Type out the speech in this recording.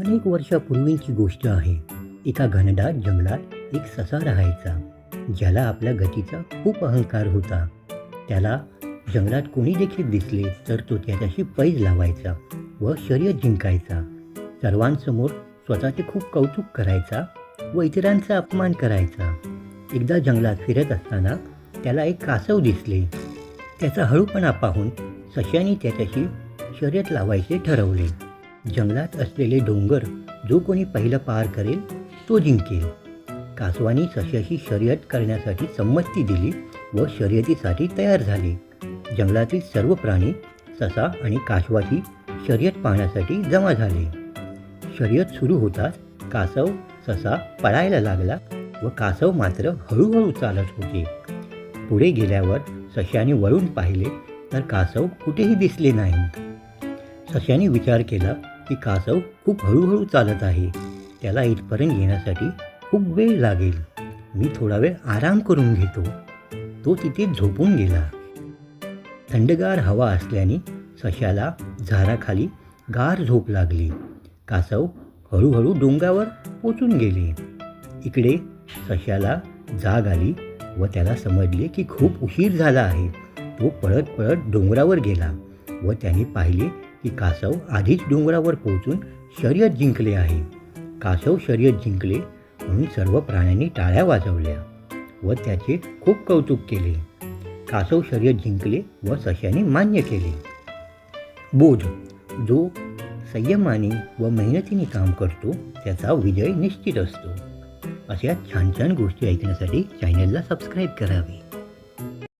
अनेक वर्षापूर्वीची गोष्ट आहे. एका घनदाट जंगलात एक ससा राहायचा, ज्याला आपल्या गतीचा खूप अहंकार होता. त्याला जंगलात कोणी देखील दिसले तर तो त्याच्याशी पैज लावायचा व शर्यत जिंकायचा. सर्वांसमोर स्वतःचे खूप कौतुक करायचा व इतरांचा अपमान करायचा. एकदा जंगलात फिरत असताना त्याला एक कासव दिसले. त्याचा हळूपणा पाहून सश्याने त्याच्याशी शर्यत लावायचे ठरवले. जंगलात असलेले डोंगर जो कोणी पहिलं पार करेल तो जिंकेल. कासवानी सश्याशी शर्यत करण्यासाठी संमती दिली व शर्यतीसाठी तयार झाले. जंगलातील सर्व प्राणी ससा आणि कासवाची शर्यत पाहण्यासाठी जमा झाले. शर्यत सुरू होताच कासव ससा पळायला लागला व कासव मात्र हळूहळू चालत होते. पुढे गेल्यावर सश्याने वळून पाहिले तर कासव कुठेही दिसले नाही. सश्याने विचार केला की कासव खूप हळूहळू चालत आहे. त्याला इथपर्यंत येण्यासाठी खूप वेळ लागेल. मी थोडा वेळ आराम करून घेतो. तो तिथे झोपून गेला. थंडगार हवा असल्याने सश्याला झाडाखाली गार झोप लागली. कासव हळूहळू डोंगरावर पोचून गेले. इकडे सश्याला जाग आली व त्याला समजले की खूप उशीर झाला आहे. तो पळत पळत डोंगरावर गेला व त्याने पाहिले की कासव आधीच डोंगरावर पोहोचून शर्यत जिंकले आहे. कासव शर्यत जिंकले म्हणून सर्व प्राण्यांनी टाळ्या वाजवल्या व त्याचे खूप कौतुक केले. कासव शर्यत जिंकले व सश्याने मान्य केले. बोध: जो संयमाने व मेहनतीने काम करतो त्याचा विजय निश्चित असतो. अशा छान छान गोष्टी ऐकण्यासाठी चॅनलला सबस्क्राईब करावे.